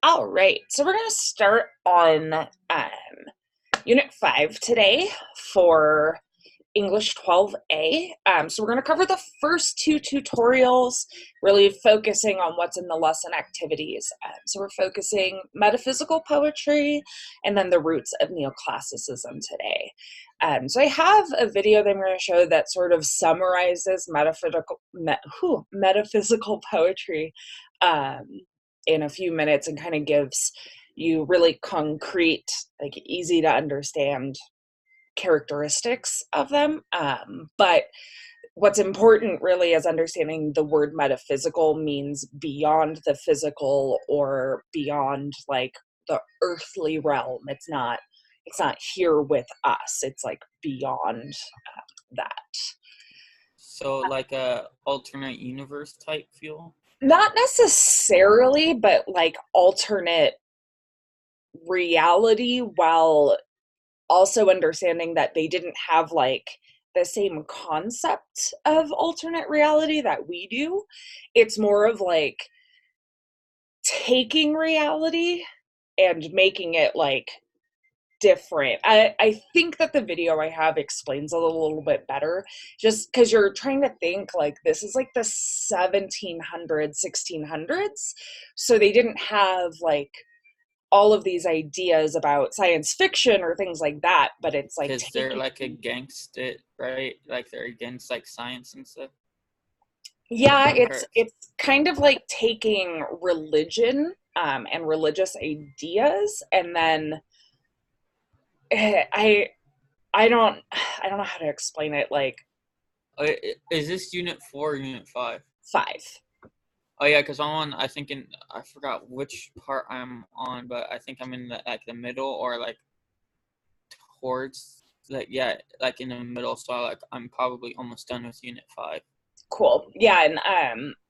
All right, so we're going to start on Unit 5 today for English 12A. So we're going to cover the first two tutorials, really focusing on what's in the lesson activities. So we're focusing metaphysical poetry and then the roots of neoclassicism today. So I have a video that I'm going to show that sort of summarizes metaphysical poetry in a few minutes and kind of gives you really concrete, like easy to understand characteristics of them. But what's important really is understanding the word metaphysical means beyond the physical or beyond like the earthly realm. It's not here with us. It's like beyond that. So like a alternate universe type feel? Not necessarily, but like alternate reality, while also understanding that they didn't have like the same concept of alternate reality that we do. It's more of like taking reality and making it like different. I think that the video I have explains it a little bit better, just because you're trying to think like this is like the 1700s, 1600s. So they didn't have like all of these ideas about science fiction or things like that, but it's like Because they're taking, like against it, right? Like they're against like science and stuff. yeah, it's Or, it's kind of like taking religion and religious ideas, and then I I don't know how to explain it. Like is this unit 4 or unit 5? 5. Oh yeah, because I'm on. I forgot which part I'm on, but I think I'm in the middle or like towards like yeah, like in the middle. So I'm probably almost done with unit 5. Cool. Yeah, and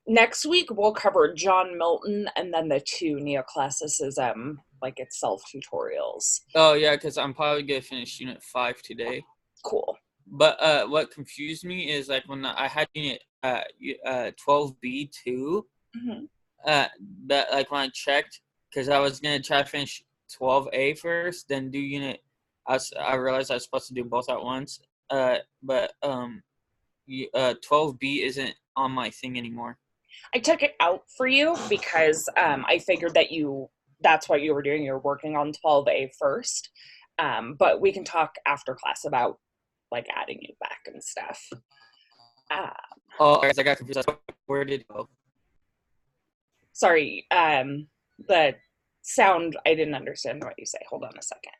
next week we'll cover John Milton and then the two neoclassicism like itself tutorials. Oh yeah, because I'm probably gonna finish unit 5 today. Cool. But what confused me is like when I had unit 12B too. Mhm. Uh, but like when I checked, because I was gonna try to finish 12A first, then do unit. I realized I was supposed to do both at once. But 12B isn't on my thing anymore. I took it out for you because I figured that's what you were doing. You're working on 12A first. But we can talk after class about like adding you back and stuff. Uh, Oh, I got confused. Where did it go? sorry, the sound, I didn't understand what you say. Hold on a second.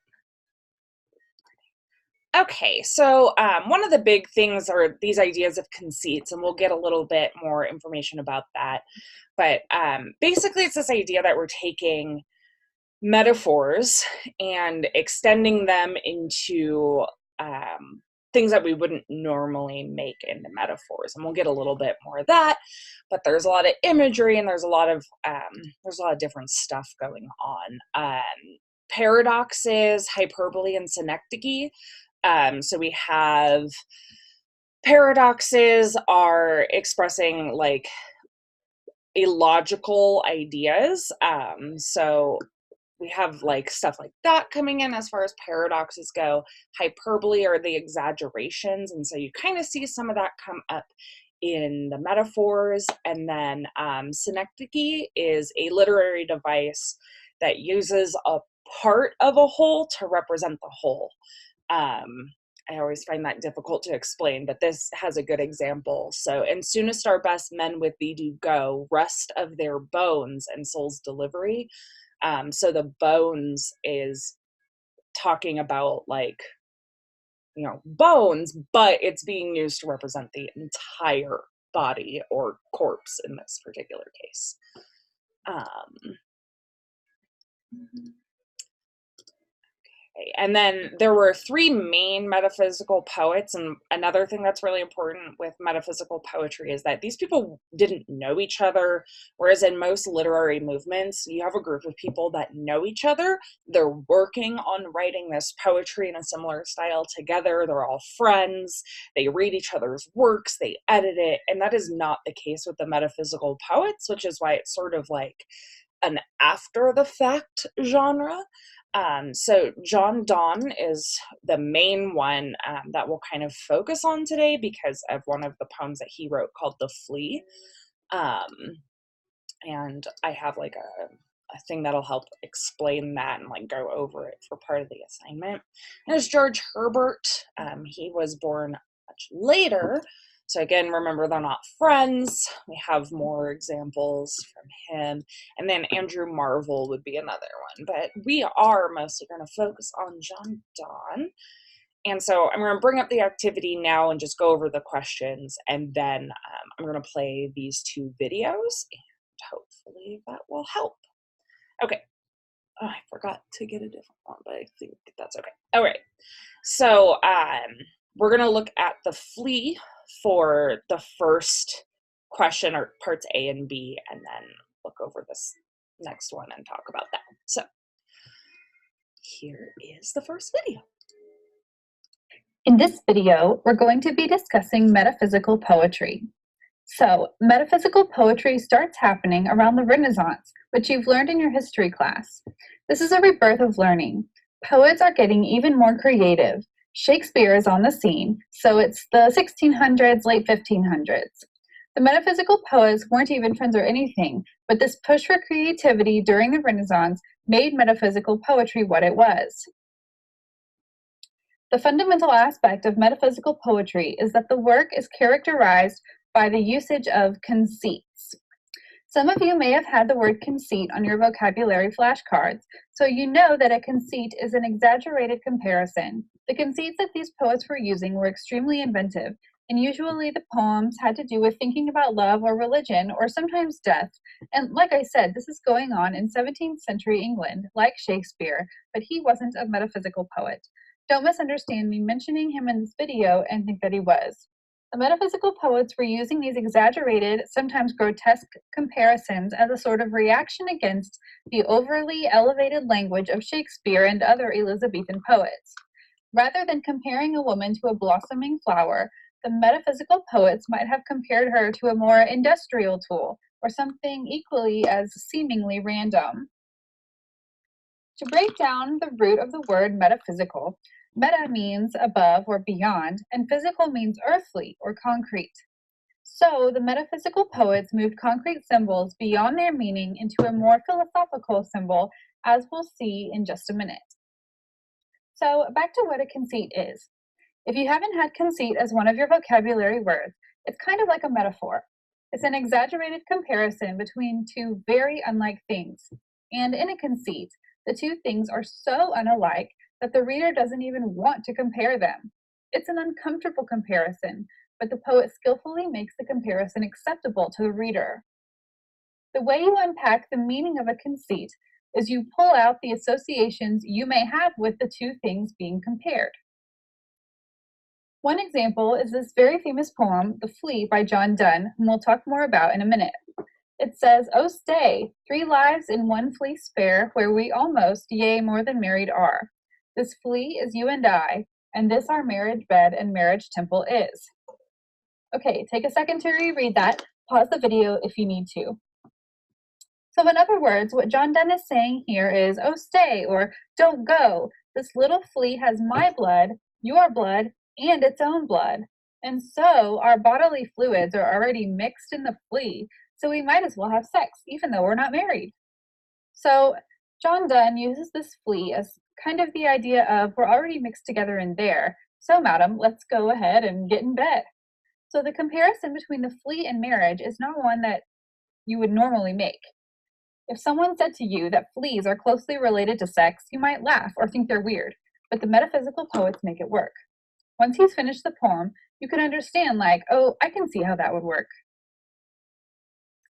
Okay, so one of the big things are these ideas of conceits, and we'll get a little bit more information about that. But basically, it's this idea that we're taking metaphors and extending them into things that we wouldn't normally make into metaphors, and we'll get a little bit more of that. But there's a lot of imagery, and there's a lot of different stuff going on. Paradoxes, hyperbole, and synecdoche. So we have paradoxes are expressing like illogical ideas. So we have like stuff like that coming in as far as paradoxes go. Hyperbole are the exaggerations, and so you kind of see some of that come up in the metaphors. And then synecdoche is a literary device that uses a part of a whole to represent the whole. I always find that difficult to explain, but this has a good example. So, and soonest our best men with thee do go, rest of their bones and soul's delivery. So the bones is talking about like, bones, but it's being used to represent the entire body or corpse in this particular case. Um, And then there were three main metaphysical poets. And another thing that's really important with metaphysical poetry is that these people didn't know each other. Whereas in most literary movements, you have a group of people that know each other. They're working on writing this poetry in a similar style together. They're all friends. They read each other's works. They edit it. And that is not the case with the metaphysical poets, which is why it's sort of like an after the fact genre. So John Donne is the main one that we'll kind of focus on today because of one of the poems that he wrote called The Flea. Um, and I have like a thing that'll help explain that and like go over it for part of the assignment. And it's George Herbert. He was born much later. So again, remember they're not friends. We have more examples from him. And then Andrew Marvell would be another one. But we are mostly going to focus on John Donne. And so I'm going to bring up the activity now and just go over the questions. And then I'm going to play these two videos. And hopefully that will help. Okay. Oh, I forgot to get a different one, but I think that's okay. All right. So we're going to look at the flea for the first question, or parts A and B, and then look over this next one and talk about that. So here is the first video. In this video, we're going to be discussing metaphysical poetry. So, metaphysical poetry starts happening around the Renaissance, which you've learned in your history class. This is a rebirth of learning. Poets are getting even more creative. Shakespeare is on the scene, so it's the 1600s, late 1500s. The metaphysical poets weren't even friends or anything, but this push for creativity during the Renaissance made metaphysical poetry what it was. The fundamental aspect of metaphysical poetry is that the work is characterized by the usage of conceits. Some of you may have had the word conceit on your vocabulary flashcards, so you know that a conceit is an exaggerated comparison. The conceits that these poets were using were extremely inventive, and usually the poems had to do with thinking about love or religion, or sometimes death. And like I said, this is going on in 17th century England, like Shakespeare, but he wasn't a metaphysical poet. Don't misunderstand me mentioning him in this video and think that he was. The metaphysical poets were using these exaggerated, sometimes grotesque comparisons as a sort of reaction against the overly elevated language of Shakespeare and other Elizabethan poets. Rather than comparing a woman to a blossoming flower, the metaphysical poets might have compared her to a more industrial tool, or something equally as seemingly random. To break down the root of the word metaphysical, meta means above or beyond, and physical means earthly or concrete. So the metaphysical poets moved concrete symbols beyond their meaning into a more philosophical symbol, as we'll see in just a minute. So back to what a conceit is. If you haven't had conceit as one of your vocabulary words, it's kind of like a metaphor. It's an exaggerated comparison between two very unlike things. And in a conceit, the two things are so unalike that the reader doesn't even want to compare them. It's an uncomfortable comparison, but the poet skillfully makes the comparison acceptable to the reader. The way you unpack the meaning of a conceit is you pull out the associations you may have with the two things being compared. One example is this very famous poem, The Flea by John Donne, whom we'll talk more about in a minute. It says, "Oh stay, 3 lives in 1 flea spare, where we almost, yea, more than married are. This flea is you and this our marriage bed and marriage temple is." Okay, take a second to reread that. Pause the video if you need to. So in other words, what John Donne is saying here is, oh stay, or don't go. This little flea has my blood, your blood, and its own blood. And so our bodily fluids are already mixed in the flea, so we might as well have sex, even though we're not married. So John Donne uses this flea as kind of the idea of we're already mixed together in there, so madam, let's go ahead and get in bed. So the comparison between the flea and marriage is not one that you would normally make. If someone said to you that fleas are closely related to sex, you might laugh or think they're weird, but the metaphysical poets make it work. Once he's finished the poem, you can understand like, oh, I can see how that would work.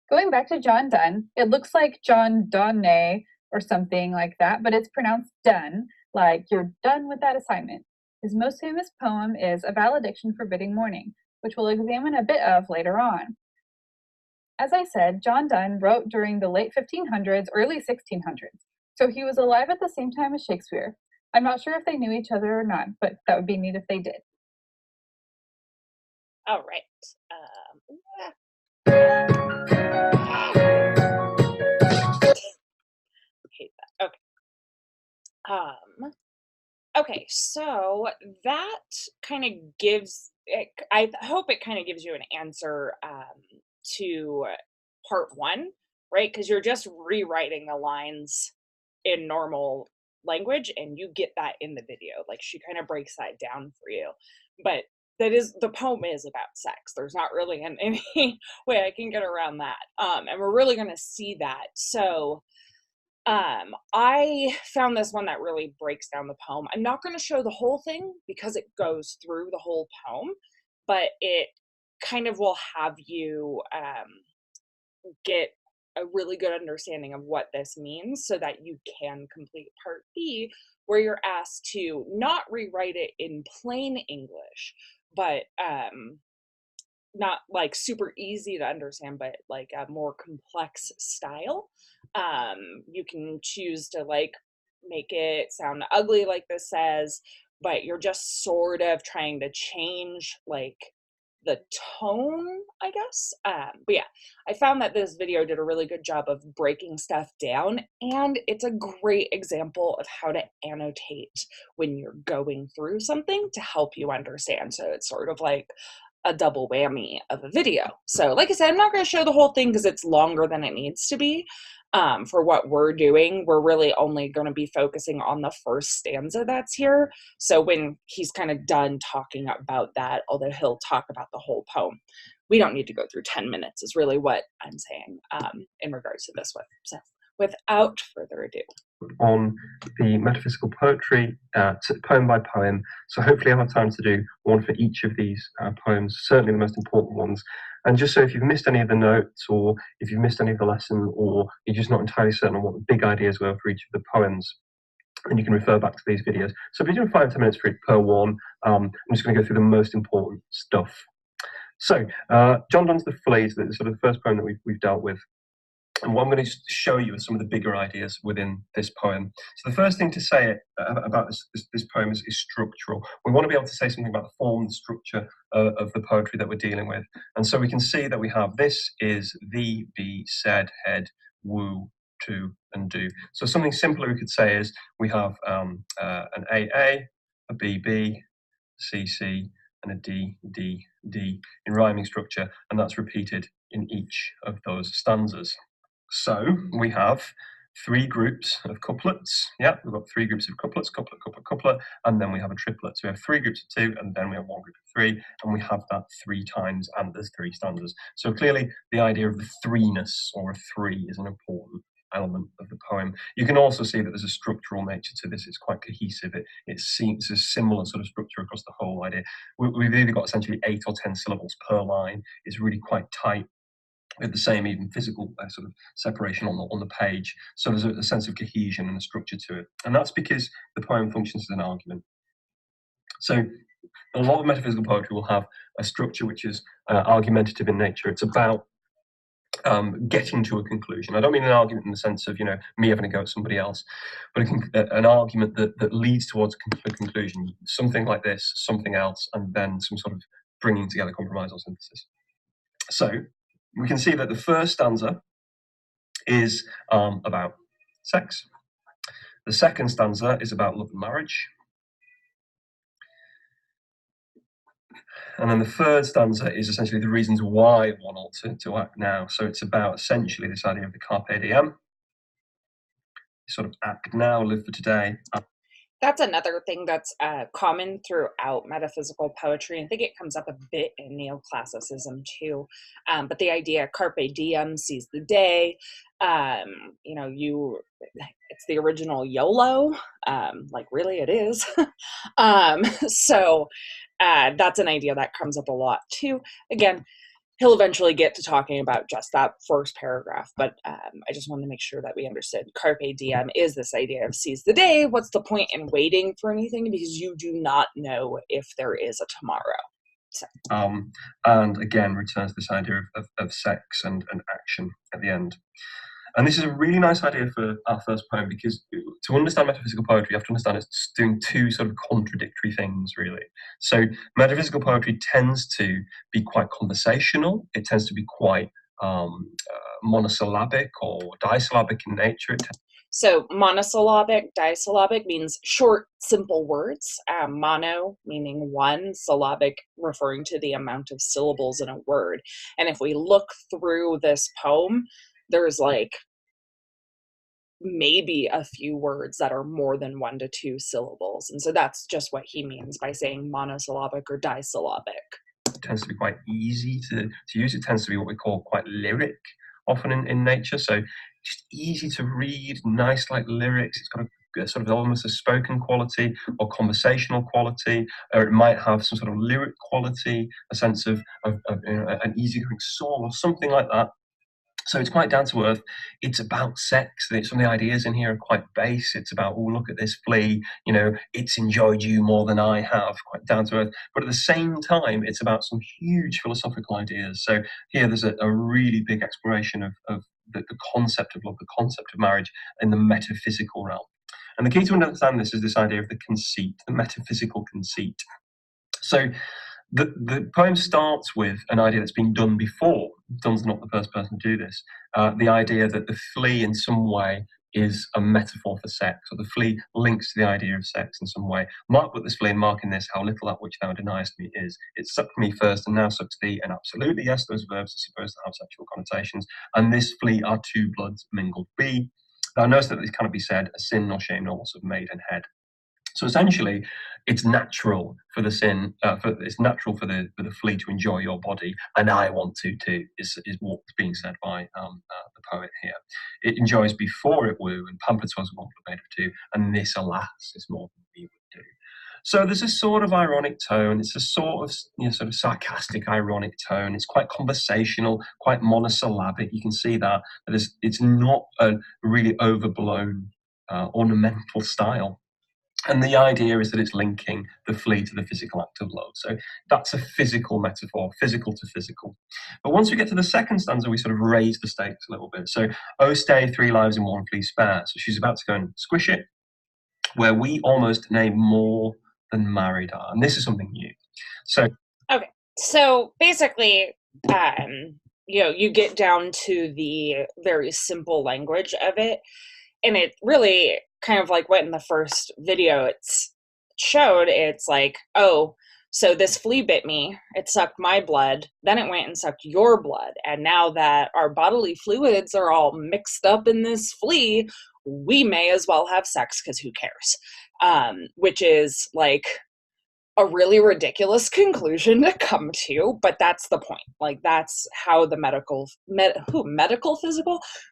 Going back to John Donne, it looks like John Donne or something like that, but it's pronounced done, like you're done with that assignment. His most famous poem is A Valediction Forbidding Mourning, which we'll examine a bit of later on. As I said, John Donne wrote during the late 1500s, early 1600s, so he was alive at the same time as Shakespeare. I'm not sure if they knew each other or not, but that would be neat if they did. All right. Um, okay, so that kind of gives it, I hope it kind of gives you an answer to part one, right? Because you're just rewriting the lines in normal language and you get that in the video. Like she kind of breaks that down for you. But that is the poem is about sex. There's not really any way I can get around that. And we're really going to see that. So I found this one that really breaks down the poem. I'm not going to show the whole thing because it goes through the whole poem, but it kind of will have you get a really good understanding of what this means so that you can complete part B, where you're asked to not rewrite it in plain English, but not like super easy to understand, but like a more complex style. You can choose to like make it sound ugly, like this says, but you're just sort of trying to change like the tone, I guess. But yeah, I found that this video did a really good job of breaking stuff down, and it's a great example of how to annotate when you're going through something to help you understand. So it's sort of like a double whammy of a video. So like I said, I'm not going to show the whole thing because it's longer than it needs to be. For what we're doing, we're really only going to be focusing on the first stanza that's here. So when he's kind of done talking about that, although he'll talk about the whole poem, we don't need to go through 10 minutes is really what I'm saying in regards to this one. So without further ado. On the metaphysical poetry, poem by poem. So hopefully I'll have time to do one for each of these poems, certainly the most important ones. And just so if you've missed any of the notes, or if you've missed any of the lesson, or you're just not entirely certain on what the big ideas were for each of the poems, and you can refer back to these videos. So if you're doing 5 to 10 minutes for it per one, I'm just going to go through the most important stuff. So John Donne's The Fleas, the sort of the first poem that we've dealt with. And what I'm going to show you are some of the bigger ideas within this poem. So the first thing to say about this poem is structural. We want to be able to say something about the form, the structure of the poetry that we're dealing with. And so we can see that we have this is, the, be, said, head, woo, to, and do. So something simpler we could say is we have an AA, a BB, CC, and a D, D, D in rhyming structure, and that's repeated in each of those stanzas. So we have 3 groups of couplets. Yeah, we've got 3 groups of couplets, couplet, couplet, couplet, and then we have a triplet. So we have 3 groups of 2, and then we have 1 group of 3, and we have that 3 times, and there's 3 stanzas. So clearly the idea of the threeness, or a 3, is an important element of the poem. You can also see that there's a structural nature to this. It's quite cohesive. It's a similar sort of structure across the whole idea. We've either got essentially 8 or 10 syllables per line. It's really quite tight, with the same even physical sort of separation on the page. So there's a sense of cohesion and a structure to it. And that's because the poem functions as an argument. So a lot of metaphysical poetry will have a structure which is argumentative in nature. It's about getting to a conclusion. I don't mean an argument in the sense of, me having a go at somebody else, but an argument that leads towards a conclusion. Something like this, something else, and then some sort of bringing together compromise or synthesis. So we can see that the first stanza is about sex. The second stanza is about love and marriage. And then the third stanza is essentially the reasons why one ought to act now. So it's about essentially this idea of the carpe diem. Sort of act now, live for today. That's another thing that's common throughout metaphysical poetry. I think it comes up a bit in neoclassicism too. But the idea carpe diem, seize the day. It's the original YOLO. Like really it is. So that's an idea that comes up a lot too. Again, he'll eventually get to talking about just that first paragraph, but I just wanted to make sure that we understood carpe diem is this idea of seize the day. What's the point in waiting for anything? Because you do not know if there is a tomorrow. So. And again, returns this idea of sex and action at the end. And this is a really nice idea for our first poem, because to understand metaphysical poetry, you have to understand it's doing 2 sort of contradictory things, really. So metaphysical poetry tends to be quite conversational. It tends to be quite monosyllabic or disyllabic in nature. So monosyllabic, disyllabic means short, simple words. Mono meaning one, syllabic referring to the amount of syllables in a word. And if we look through this poem, there's like maybe a few words that are more than 1 to 2 syllables. And so that's just what he means by saying monosyllabic or disyllabic. It tends to be quite easy to use. It tends to be what we call quite lyric, often in nature. So just easy to read, nice like lyrics. It's got a sort of almost a spoken quality or conversational quality, or it might have some sort of lyric quality, a sense of an easygoing soul or something like that. So it's quite down to earth. It's about sex. Some of the ideas in here are quite base. It's about, oh, look at this flea, it's enjoyed you more than I have, quite down to earth. But at the same time, it's about some huge philosophical ideas. So here there's a really big exploration of the concept of love, the concept of marriage in the metaphysical realm. And the key to understand this is this idea of the conceit, the metaphysical conceit. So the poem starts with an idea that's been done before. Donne's not the first person to do this. The idea that the flea in some way is a metaphor for sex, or the flea links to the idea of sex in some way. Mark put this flea and mark in this, how little that which thou deniest me is. It sucked me first and now sucks thee, and absolutely, yes, those verbs are supposed to have sexual connotations, and this flea are two bloods mingled be. Thou knowest that this cannot be said, a sin nor shame nor loss of maiden head. So essentially, it's natural for the it's natural for the flea to enjoy your body, and I want to too. Is what's being said by the poet here. It enjoys before it woo, and pampered was what made of two, and this, alas, is more than we would do. So there's a sort of ironic tone. It's a sort of sarcastic, ironic tone. It's quite conversational, quite monosyllabic. You can see that it's not a really overblown ornamental style. And the idea is that it's linking the flea to the physical act of love. So that's a physical metaphor, physical to physical. But once we get to the second stanza, we sort of raise the stakes a little bit. So, oh, stay, 3 lives in 1 flea spare. So she's about to go and squish it, where we almost name more than married are. And this is something new. So, okay. So basically, you get down to the very simple language of it. And it really kind of like what in the first video showed, it's like, oh, so this flea bit me, it sucked my blood, then it went and sucked your blood. And now that our bodily fluids are all mixed up in this flea, we may as well have sex because who cares? Which is like a really ridiculous conclusion to come to, but that's the point. Like, that's how the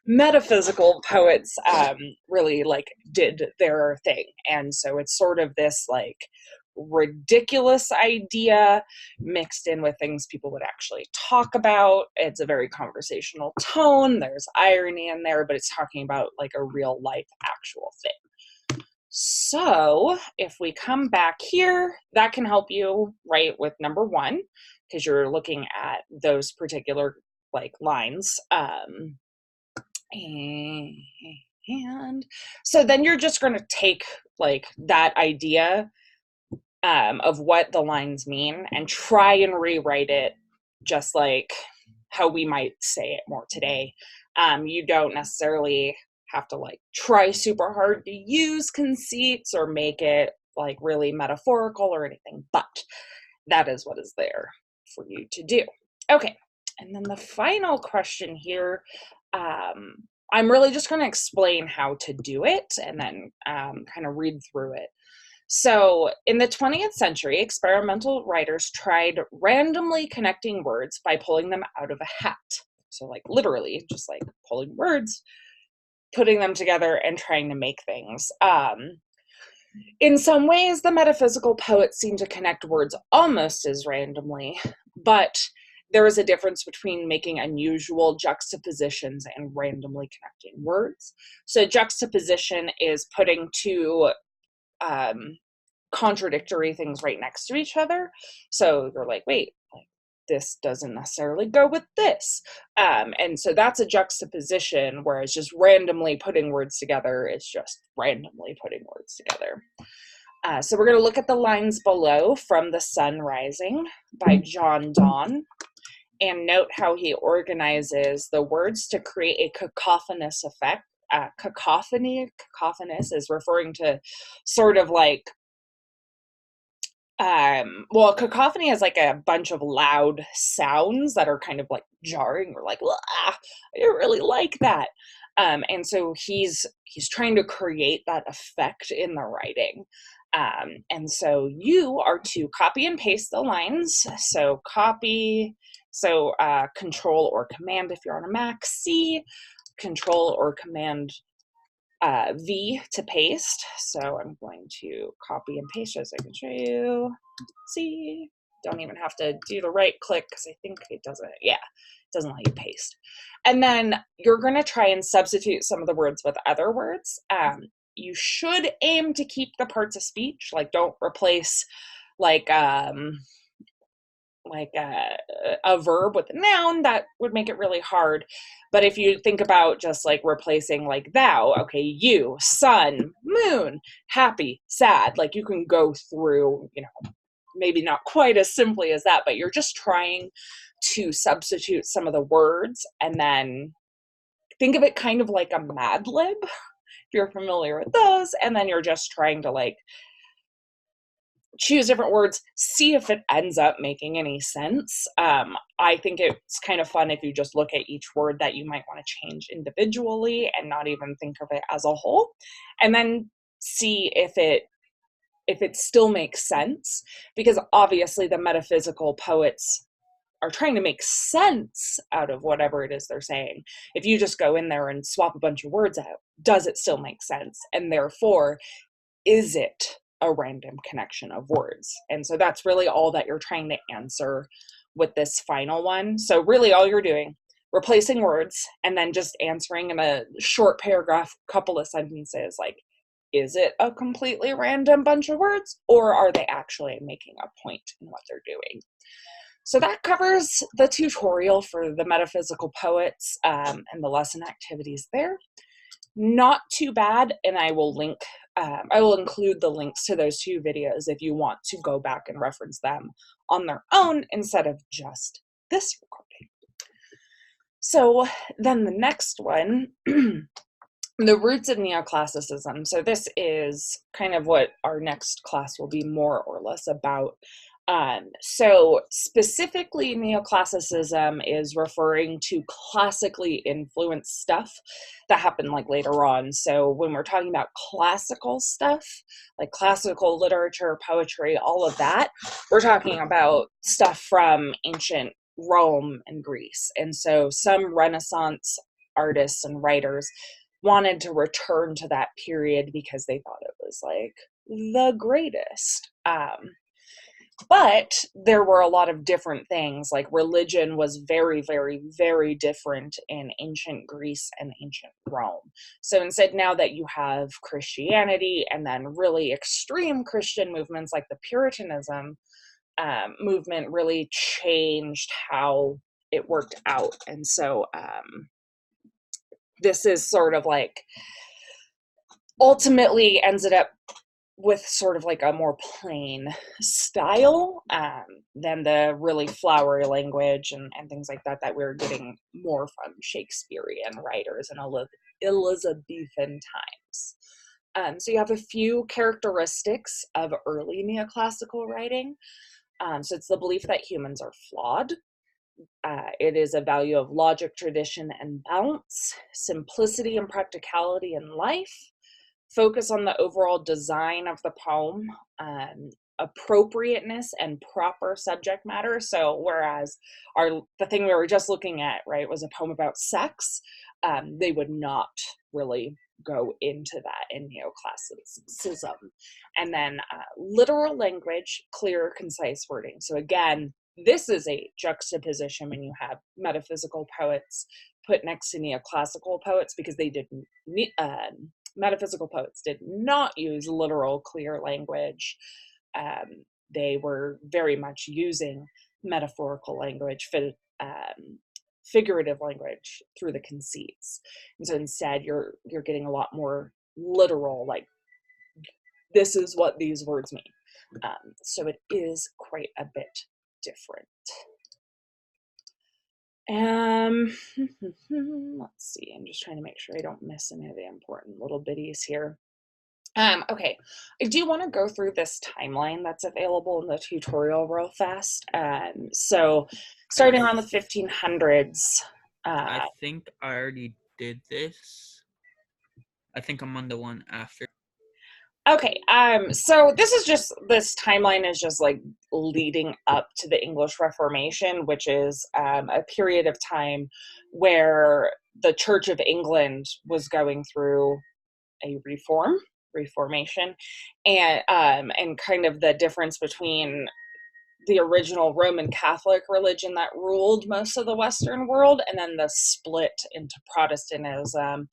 metaphysical poets really like did their thing. And so it's sort of this like ridiculous idea mixed in with things people would actually talk about. It's a very conversational tone. There's irony in there, but it's talking about like a real life actual thing. So if we come back here, that can help you write with number 1, because you're looking at those particular like lines. And so then you're just going to take like that idea of what the lines mean and try and rewrite it just like how we might say it more today. You don't necessarily have to like try super hard to use conceits or make it like really metaphorical or anything, but that is what is there for you to do. Okay, and then the final question here, I'm really just going to explain how to do it and then kind of read through it. So in the 20th century, experimental writers tried randomly connecting words by pulling them out of a hat. So like literally just like pulling words, putting them together and trying to make things. In some ways, the metaphysical poets seem to connect words almost as randomly, but there is a difference between making unusual juxtapositions and randomly connecting words. So juxtaposition is putting two contradictory things right next to each other. So you're like, wait, this doesn't necessarily go with this. And so that's a juxtaposition, whereas just randomly putting words together is just randomly putting words together. So we're going to look at the lines below from The Sun Rising by John Donne, and note how he organizes the words to create a cacophonous effect cacophony. Cacophonous is referring to sort of like, well, cacophony is like a bunch of loud sounds that are kind of like jarring or like, I don't really like that. And so he's trying to create that effect in the writing. And so you are to copy and paste the lines. So copy, control or command if you're on a Mac, C, control or command V to paste. So I'm going to copy and paste as I can show you. See, don't even have to do the right click because I think it doesn't, yeah, it doesn't let you paste. And then you're going to try and substitute some of the words with other words. You should aim to keep the parts of speech, like don't replace like a verb with a noun. That would make it really hard. But if you think about just like replacing like thou, okay, you, sun, moon, happy, sad, like you can go through, you know, maybe not quite as simply as that, but you're just trying to substitute some of the words, and then think of it kind of like a Mad Lib, if you're familiar with those, and then you're just trying to like choose different words, see if it ends up making any sense. I think it's kind of fun if you just look at each word that you might want to change individually and not even think of it as a whole, and then see if it still makes sense, because obviously the metaphysical poets are trying to make sense out of whatever it is they're saying. If you just go in there and swap a bunch of words out, does it still make sense? And therefore, is it a random connection of words? And so that's really all that you're trying to answer with this final one. So really all you're doing, replacing words and then just answering in a short paragraph, couple of sentences, like, is it a completely random bunch of words, or are they actually making a point in what they're doing? So that covers the tutorial for the metaphysical poets and the lesson activities there. Not too bad, and I will include the links to those 2 videos if you want to go back and reference them on their own instead of just this recording. So then the next one, the roots of neoclassicism. So this is kind of what our next class will be more or less about. So specifically, neoclassicism is referring to classically influenced stuff that happened like later on. So when we're talking about classical stuff, like classical literature, poetry, all of that, we're talking about stuff from ancient Rome and Greece. And so some Renaissance artists and writers wanted to return to that period because they thought it was like the greatest. But there were a lot of different things, like religion was very, very, very different in ancient Greece and ancient Rome. So instead, now that you have Christianity and then really extreme Christian movements like the Puritanism movement really changed how it worked out. And so this is sort of like ultimately ended up with sort of like a more plain style than the really flowery language and things like that we're getting more from Shakespearean writers in Elizabethan times. So you have a few characteristics of early neoclassical writing. So it's the belief that humans are flawed. It is a value of logic, tradition, and balance, simplicity and practicality in life, focus on the overall design of the poem, appropriateness and proper subject matter. So whereas the thing we were just looking at, right, was a poem about sex, they would not really go into that in neoclassicism. And then literal language, clear, concise wording. So again, this is a juxtaposition when you have metaphysical poets put next to neoclassical poets, because they didn't metaphysical poets did not use literal, clear language. They were very much using metaphorical language, figurative language through the conceits. And so instead, you're getting a lot more literal, like, this is what these words mean. So it is quite a bit different. Let's see. I'm just trying to make sure I don't miss any of the important little biddies here. Okay, I do want to go through this timeline that's available in the tutorial real fast. So starting around the 1500s. I think I already did this. I think I'm on the one after. Okay, so this timeline is just like leading up to the English Reformation, which is a period of time where the Church of England was going through a reformation, and kind of the difference between the original Roman Catholic religion that ruled most of the Western world, and then the split into Protestantism,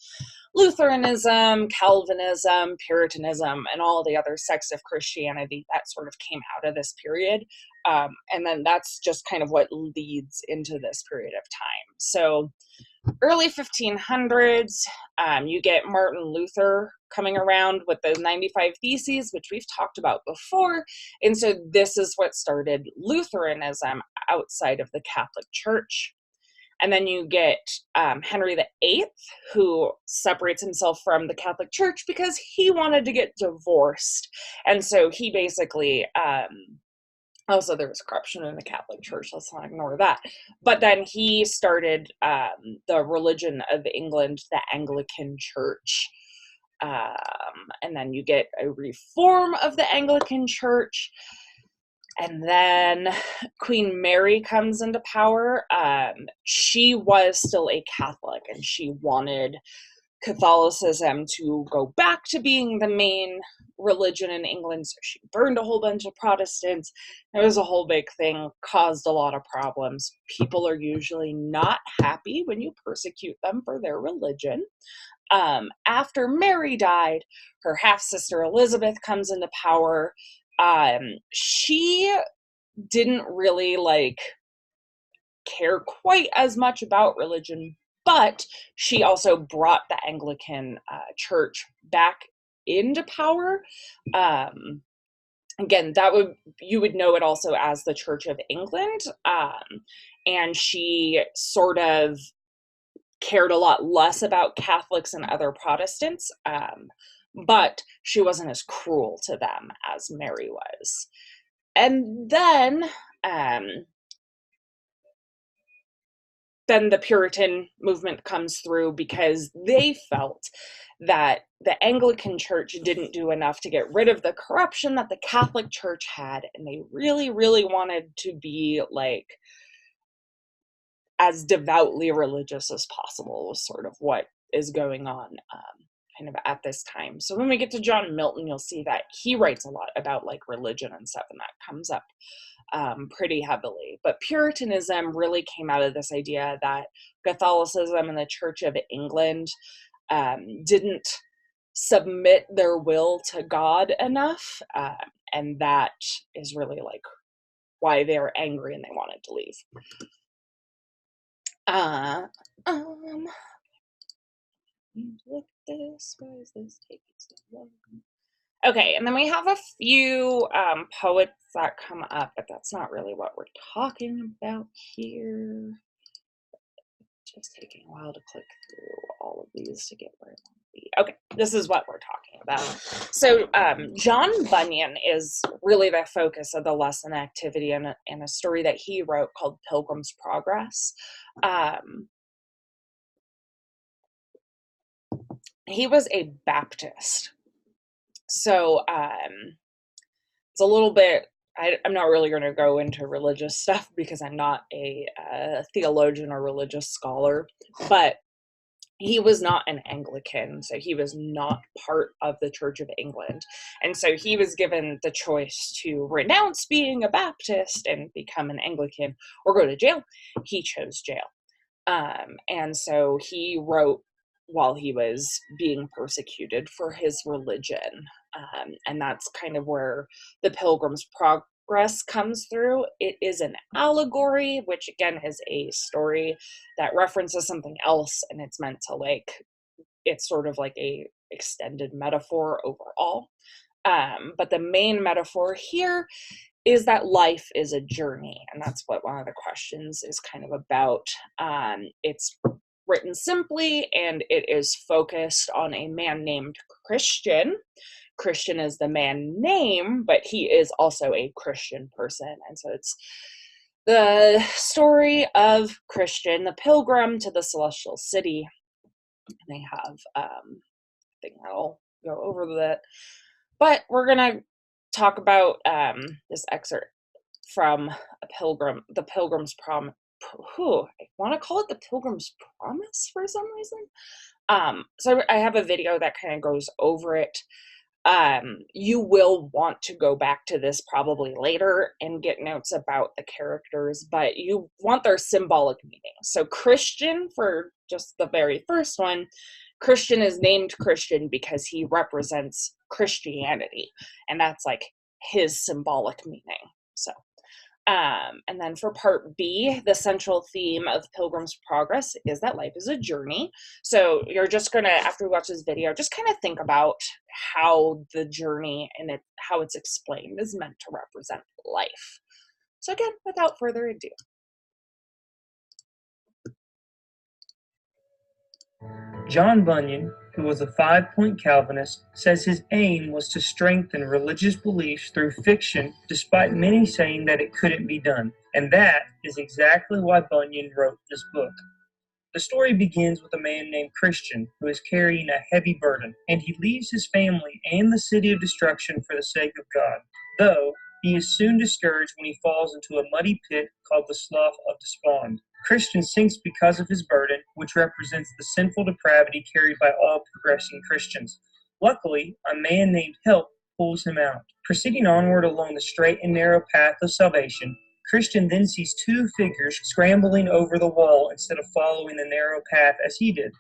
Lutheranism, Calvinism, Puritanism, and all the other sects of Christianity that sort of came out of this period. And then that's just kind of what leads into this period of time. So early 1500s, you get Martin Luther coming around with the 95 Theses, which we've talked about before. And so this is what started Lutheranism outside of the Catholic Church. And then you get Henry VIII, who separates himself from the Catholic Church because he wanted to get divorced. And so he basically, also there was corruption in the Catholic Church, let's not ignore that. But then he started the religion of England, the Anglican Church. And then you get a reform of the Anglican Church. And then Queen Mary comes into power. She was still a Catholic, and she wanted Catholicism to go back to being the main religion in England, so she burned a whole bunch of Protestants. It was a whole big thing, caused a lot of problems. People are usually not happy when you persecute them for their religion. After Mary died, her half-sister Elizabeth comes into power. She didn't really care quite as much about religion, but she also brought the Anglican Church back into power. Again, you would know it also as the Church of England, and she sort of cared a lot less about Catholics and other Protestants, but she wasn't as cruel to them as Mary was. And then the Puritan movement comes through because they felt that the Anglican Church didn't do enough to get rid of the corruption that the Catholic Church had, and they really, really wanted to be as devoutly religious as possible, was sort of what is going on kind of at this time. So when we get to John Milton, you'll see that he writes a lot about religion and stuff, and that comes up pretty heavily. But Puritanism really came out of this idea that Catholicism and the Church of England didn't submit their will to God enough, and that is really why they were angry and they wanted to leave. Look at this. Why is this taking so long? Okay, and then we have a few poets that come up, but that's not really what we're talking about here. Just taking a while to click through all of these to get where I want to be. Okay, this is what we're talking about. So John Bunyan is really the focus of the lesson activity in a story that he wrote called Pilgrim's Progress. He was a Baptist. So it's a little bit, I'm not really going to go into religious stuff because I'm not a theologian or religious scholar, but he was not an Anglican, so he was not part of the Church of England. And so he was given the choice to renounce being a Baptist and become an Anglican or go to jail. He chose jail. And so he wrote while he was being persecuted for his religion. And that's kind of where the Pilgrim's Progress comes through. It is an allegory, which again is a story that references something else, and it's meant to it's sort of like a extended metaphor overall. But the main metaphor here is that life is a journey, and that's what one of the questions is kind of about. It's written simply, and it is focused on a man named Christian. Christian is the man name, but he is also a Christian person, and so it's the story of Christian, the pilgrim to the celestial city. And they have, I think I'll go over that, but we're gonna talk about this excerpt from the Pilgrim's Promise. I want to call it the Pilgrim's Promise for some reason. So I have a video that kind of goes over it. You will want to go back to this probably later and get notes about the characters, but you want their symbolic meaning. So Christian, for just the very first one, Christian is named Christian because he represents Christianity, and that's like his symbolic meaning. So and then for part B, the central theme of Pilgrim's Progress is that life is a journey. So you're just going to, after you watch this video, just kind of think about how the journey and how it's explained is meant to represent life. So again, without further ado. John Bunyan, who was a 5-point Calvinist, says his aim was to strengthen religious beliefs through fiction, despite many saying that it couldn't be done. And that is exactly why Bunyan wrote this book. The story begins with a man named Christian who is carrying a heavy burden, and he leaves his family and the city of destruction for the sake of God. Though, he is soon discouraged when he falls into a muddy pit called the Slough of Despond. Christian sinks because of his burden, which represents the sinful depravity carried by all progressing Christians. Luckily, a man named Help pulls him out. Proceeding onward along the straight and narrow path of salvation, Christian then sees two figures scrambling over the wall instead of following the narrow path as he did.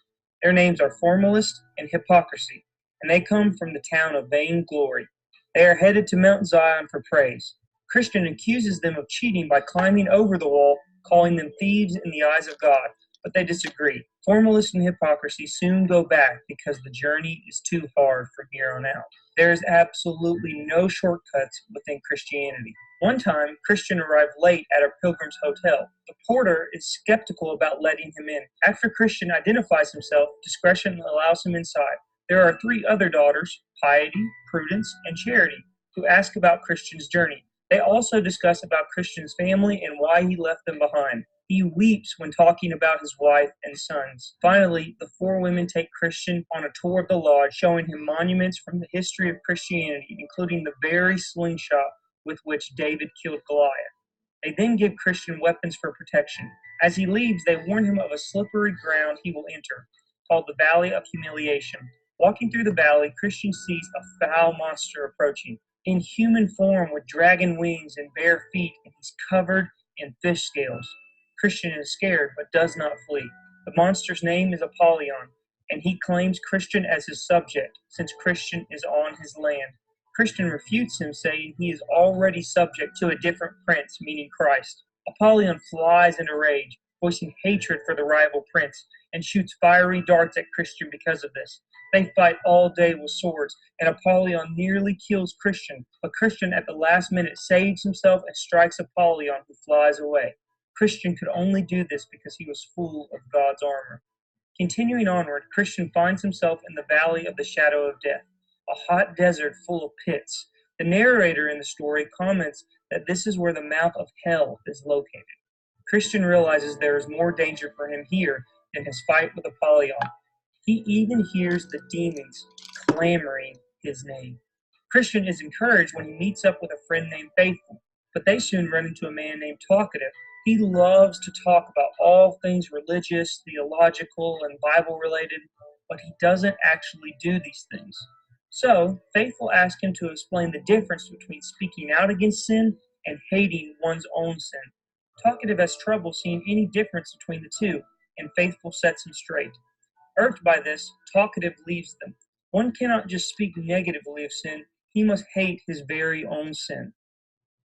Their names are Formalist and Hypocrisy, and they come from the town of Vainglory. They are headed to Mount Zion for praise. Christian accuses them of cheating by climbing over the wall, calling them thieves in the eyes of God, but they disagree. Formalist and Hypocrisy soon go back because the journey is too hard from here on out. There is absolutely no shortcuts within Christianity. One time, Christian arrived late at a pilgrim's hotel. The porter is skeptical about letting him in. After Christian identifies himself, discretion allows him inside. There are 3 other daughters, Piety, Prudence, and Charity, who ask about Christian's journey. They also discuss about Christian's family and why he left them behind. He weeps when talking about his wife and sons. Finally, the 4 women take Christian on a tour of the lodge, showing him monuments from the history of Christianity, including the very slingshot with which David killed Goliath. They then give Christian weapons for protection. As he leaves, they warn him of a slippery ground he will enter, called the Valley of Humiliation. Walking through the valley, Christian sees a foul monster approaching. In human form with dragon wings and bare feet, and he's covered in fish scales. Christian is scared, but does not flee. The monster's name is Apollyon, and he claims Christian as his subject, since Christian is on his land. Christian refutes him, saying he is already subject to a different prince, meaning Christ. Apollyon flies into rage, voicing hatred for the rival prince, and shoots fiery darts at Christian because of this. They fight all day with swords, and Apollyon nearly kills Christian, but Christian at the last minute saves himself and strikes Apollyon, who flies away. Christian could only do this because he was full of God's armor. Continuing onward, Christian finds himself in the Valley of the Shadow of Death, a hot desert full of pits. The narrator in the story comments that this is where the mouth of hell is located. Christian realizes there is more danger for him here than his fight with Apollyon. He even hears the demons clamoring his name. Christian is encouraged when he meets up with a friend named Faithful, but they soon run into a man named Talkative. He loves to talk about all things religious, theological, and Bible related, but he doesn't actually do these things. So, Faithful asks him to explain the difference between speaking out against sin and hating one's own sin. Talkative has trouble seeing any difference between the two, and Faithful sets him straight. Irked by this, Talkative leaves them. One cannot just speak negatively of sin, he must hate his very own sin.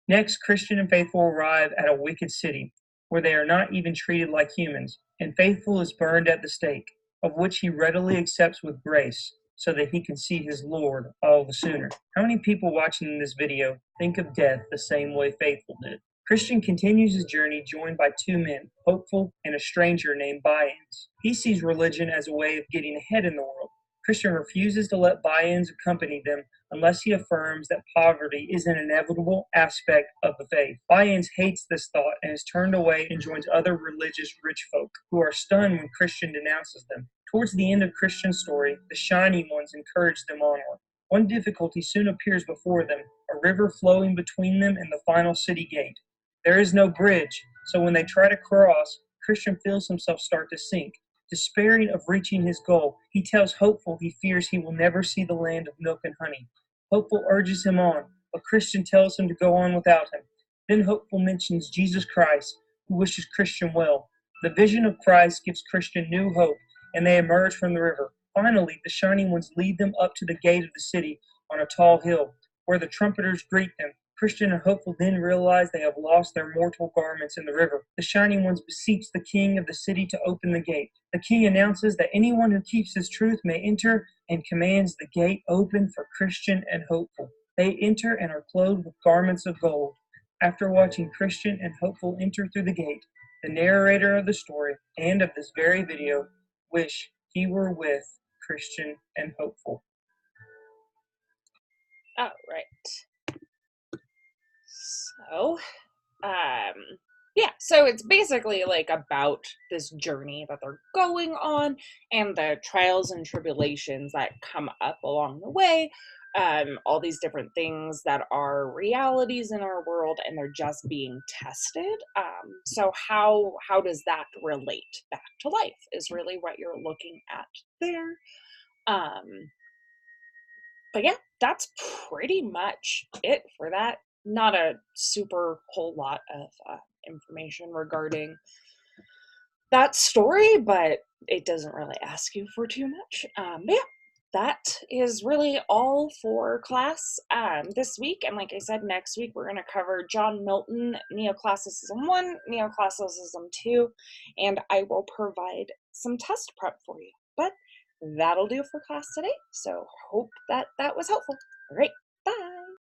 Next, Christian and Faithful arrive at a wicked city, where they are not even treated like humans, and Faithful is burned at the stake, of which he readily accepts with grace. so that he can see his Lord all the sooner. How many people watching this video think of death the same way Faithful did? Christian continues his journey joined by two men, Hopeful and a stranger named By-ins. He sees religion as a way of getting ahead in the world. Christian refuses to let By-ins accompany them unless he affirms that poverty is an inevitable aspect of the faith. By-ins hates this thought and is turned away and joins other religious rich folk, who are stunned when Christian denounces them. Towards the end of Christian's story, the Shiny Ones encourage them onward. One difficulty soon appears before them, a river flowing between them and the final city gate. There is no bridge, so when they try to cross, Christian feels himself start to sink. Despairing of reaching his goal, he tells Hopeful he fears he will never see the land of milk and honey. Hopeful urges him on, but Christian tells him to go on without him. Then Hopeful mentions Jesus Christ, who wishes Christian well. The vision of Christ gives Christian new hope, and they emerge from the river. Finally, the Shining Ones lead them up to the gate of the city on a tall hill, where the trumpeters greet them. Christian and Hopeful then realize they have lost their mortal garments in the river. The Shining Ones beseech the king of the city to open the gate. The king announces that anyone who keeps his truth may enter and commands the gate open for Christian and Hopeful. They enter and are clothed with garments of gold. After watching Christian and Hopeful enter through the gate, the narrator of the story and of this very video wish he were with Christian and Hopeful. All right. So, yeah, so it's basically like about this journey that they're going on and the trials and tribulations that come up along the way. All these different things that are realities in our world, and they're just being tested. So how does that relate back to life is really what you're looking at there. But yeah, that's pretty much it for that. Not a super whole lot of information regarding that story, but it doesn't really ask you for too much. But yeah, that is really all for class this week. And like I said, next week we're going to cover John Milton, Neoclassicism 1, Neoclassicism 2, and I will provide some test prep for you. But that'll do for class today. So hope that was helpful. All right.